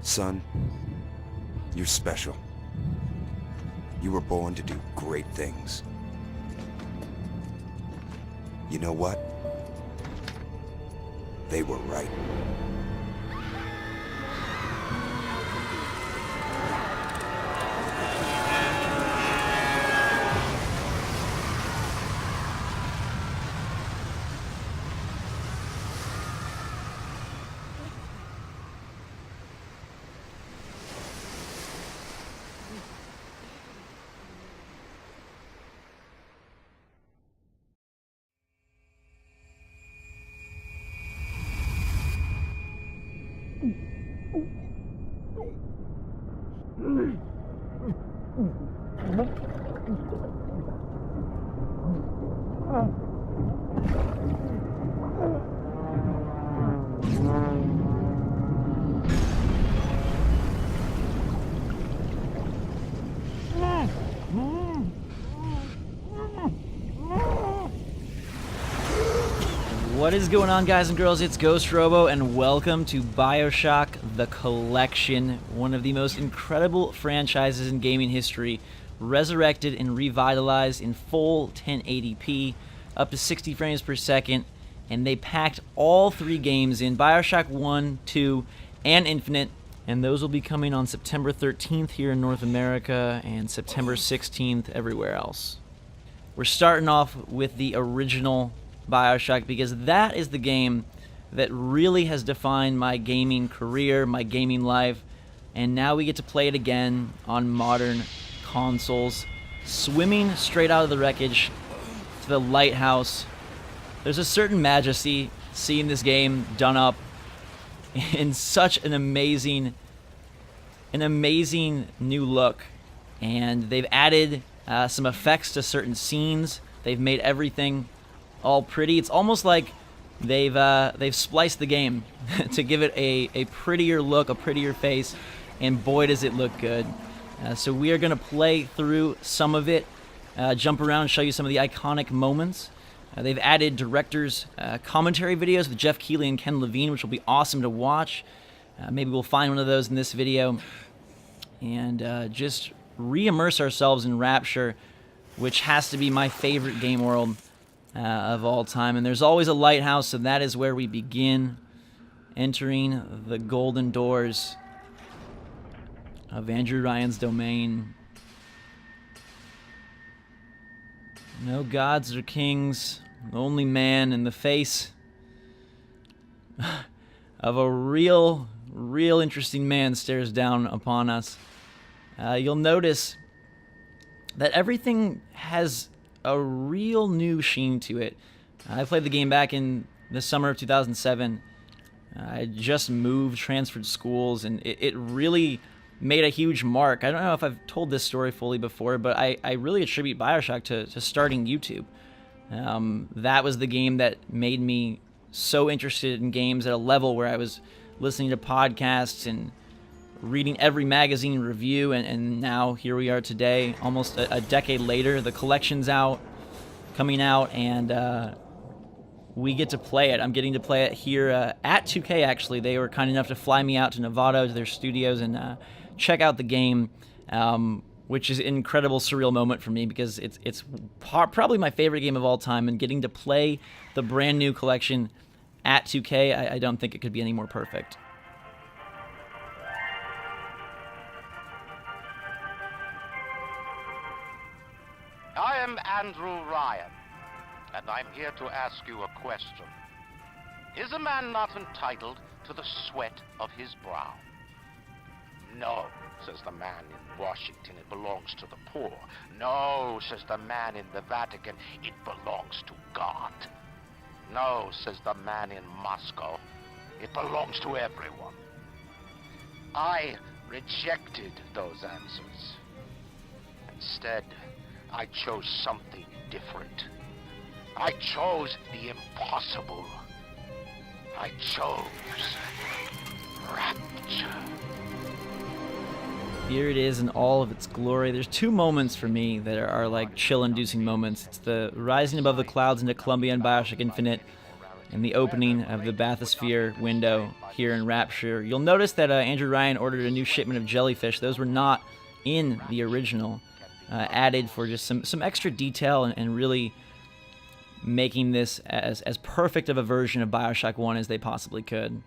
Son, you're special. You were born to do great things. You know what? They were right. What is going on, guys and girls? It's Ghost Robo, and welcome to BioShock The Collection, one of the most incredible franchises in gaming history, resurrected and revitalized in full 1080p, up to 60 frames per second, and they packed all three games in: BioShock 1, 2, and Infinite, and those will be coming on September 13th here in North America and September 16th everywhere else. We're starting off with the original BioShock because that is the game that really has defined my gaming career, my gaming life, and now we get to play it again on modern consoles, swimming straight out of the wreckage to the lighthouse. There's a certain majesty seeing this game done up in such an amazing new look, and they've added some effects to certain scenes. They've made everything all pretty. It's almost like they've spliced the game to give it a prettier look, a prettier face, and boy does it look good. So we are going to play through some of it, jump around, show you some of the iconic moments. They've added director's commentary videos with Jeff Keighley and Ken Levine, which will be awesome to watch. Maybe we'll find one of those in this video, and just re-immerse ourselves in Rapture, which has to be my favorite game world of all time. And there's always a lighthouse, so that is where we begin, entering the golden doors of Andrew Ryan's domain. No gods or kings, only man in the face of a real interesting man stares down upon us. You'll notice that everything has a real new sheen to it. I played the game back in the summer of 2007. I just moved, transferred schools, and it really made a huge mark. I don't know if I've told this story fully before, but I really attribute BioShock to starting YouTube. That was the game that made me so interested in games at a level where I was listening to podcasts and reading every magazine review, and now here we are today, almost a decade later. The collection's coming out, and we get to play it. I'm getting to play it here at 2K, actually. They were kind enough to fly me out to Nevada to their studios and check out the game, which is an incredible, surreal moment for me because it's probably my favorite game of all time, and getting to play the brand new collection at 2K, I don't think it could be any more perfect. I am Andrew Ryan, and I'm here to ask you a question. Is a man not entitled to the sweat of his brow? No, says the man in Washington, it belongs to the poor. No, says the man in the Vatican, it belongs to God. No, says the man in Moscow, it belongs to everyone. I rejected those answers. Instead, I chose something different. I chose the impossible. I chose Rapture. Here it is in all of its glory. There's two moments for me that are like chill-inducing moments. It's the rising above the clouds into Columbia and BioShock Infinite, in the opening of the bathysphere window here in Rapture. You'll notice that Andrew Ryan ordered a new shipment of jellyfish. Those were not in the original, added for just some extra detail and really making this as perfect of a version of BioShock 1 as they possibly could.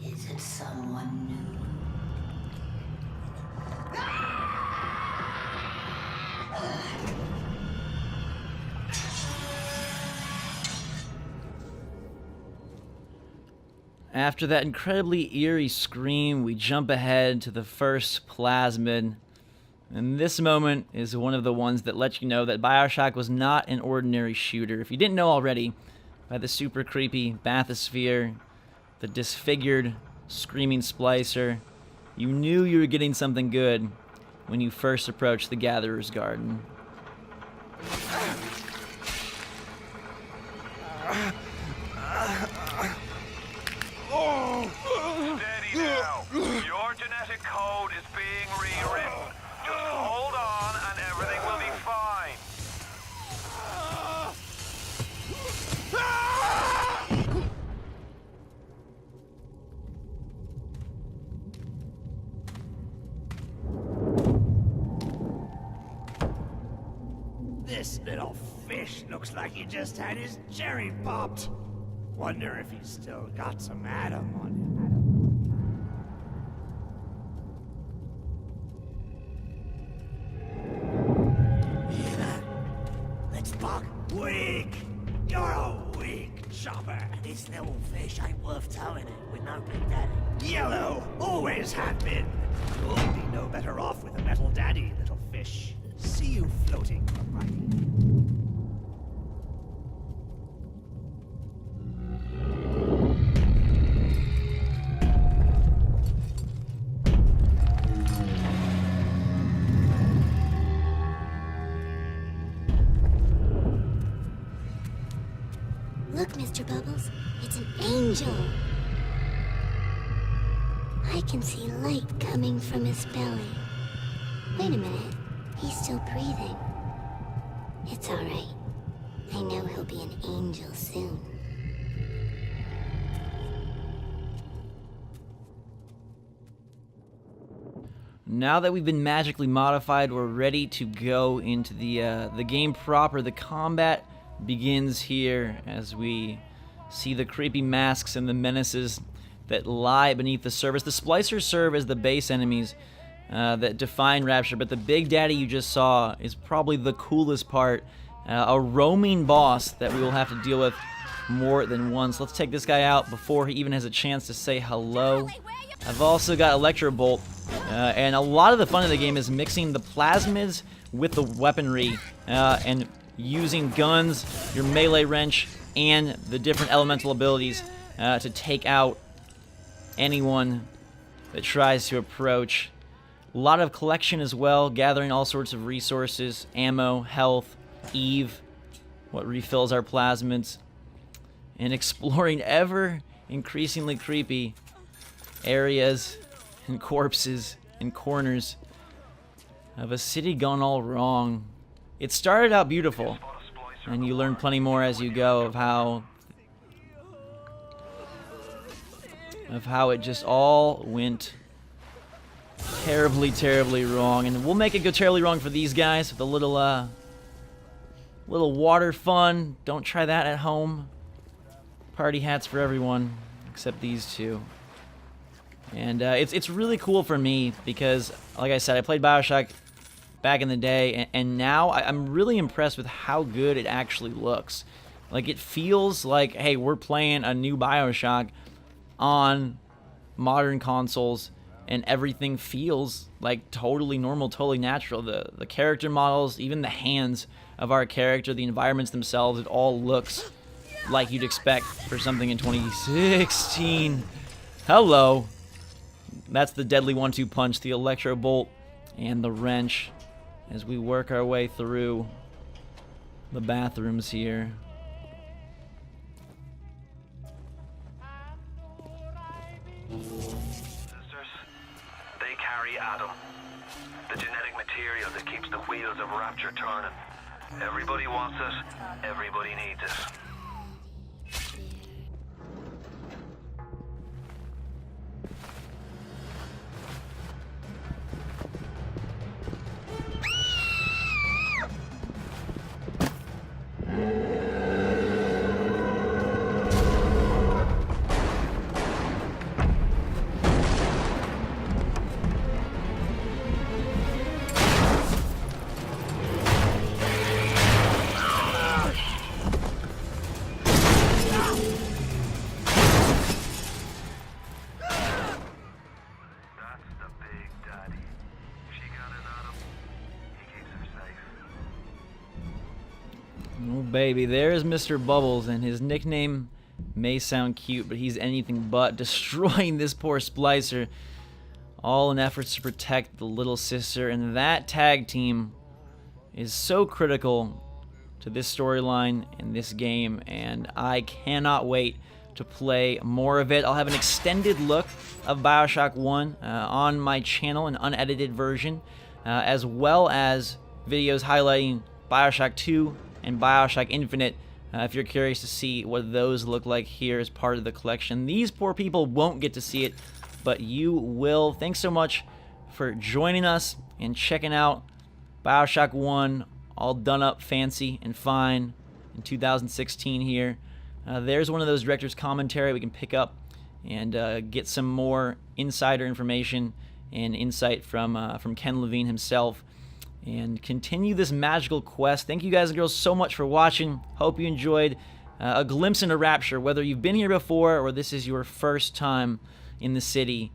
Is it someone new? After that incredibly eerie scream, we jump ahead to the first plasmid. And this moment is one of the ones that let you know that BioShock was not an ordinary shooter. If you didn't know already, by the super creepy bathysphere, the disfigured screaming splicer, you knew you were getting something good when you first approached the Gatherer's Garden. Steady now. Your genetic code is being rewritten. Just hold on and everything will be fine. This little fish looks like he just had his cherry popped. Wonder if he's still got some Adam on him. Hear that? Let's buck. Weak! You're a weak chopper. This little fish ain't worth towing it with no big daddy. Yellow! Always have been. You'll be no better off with a metal daddy, little fish. See you floating from right. Look, Mr. Bubbles, it's an angel. I can see light coming from his belly. Wait a minute, he's still breathing. It's all right. I know he'll be an angel soon. Now that we've been magically modified, we're ready to go into the game proper. The combat begins here as we see the creepy masks and the menaces that lie beneath the surface. The splicers serve as the base enemies that define Rapture, but the big daddy you just saw is probably the coolest part. A roaming boss that we will have to deal with more than once. Let's take this guy out before he even has a chance to say hello. I've also got Electro Bolt, and a lot of the fun of the game is mixing the plasmids with the weaponry and using guns, your melee wrench, and the different elemental abilities to take out anyone that tries to approach. A lot of collection as well, gathering all sorts of resources, ammo, health, Eve, what refills our plasmids, and exploring ever increasingly creepy areas and corpses and corners of a city gone all wrong. It started out beautiful, and you learn plenty more as you go of how it just all went terribly, terribly wrong. And we'll make it go terribly wrong for these guys with a little water fun. Don't try that at home. Party hats for everyone except these two. And it's really cool for me because, like I said, I played BioShock back in the day, and now I'm really impressed with how good it actually looks. Like, it feels like, hey, we're playing a new BioShock on modern consoles, and everything feels like totally normal, totally natural. The character models, even the hands of our character, the environments themselves, it all looks like you'd expect for something in 2016. Hello. That's the deadly 1-2 punch, the electro bolt, and the wrench as we work our way through the bathrooms here. Sisters, they carry Adam, the genetic material that keeps the wheels of Rapture turning. Everybody wants it, everybody needs it. Oh baby, there's Mr. Bubbles, and his nickname may sound cute, but he's anything but, destroying this poor splicer, all in efforts to protect the little sister. And that tag team is so critical to this storyline in this game, and I cannot wait to play more of it. I'll have an extended look of BioShock 1 on my channel, an unedited version, as well as videos highlighting BioShock 2 and BioShock Infinite, if you're curious to see what those look like here as part of the collection. These poor people won't get to see it, but you will. Thanks so much for joining us and checking out BioShock 1, all done up fancy and fine in 2016 here. There's one of those director's commentary we can pick up and get some more insider information and insight from Ken Levine himself, and continue this magical quest. Thank you guys and girls so much for watching. Hope you enjoyed a glimpse into Rapture, whether you've been here before or this is your first time in the city.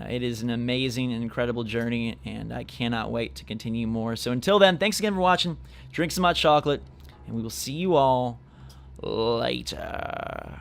It is an amazing and incredible journey, and I cannot wait to continue more. So until then, thanks again for watching. Drink some hot chocolate, and we will see you all later.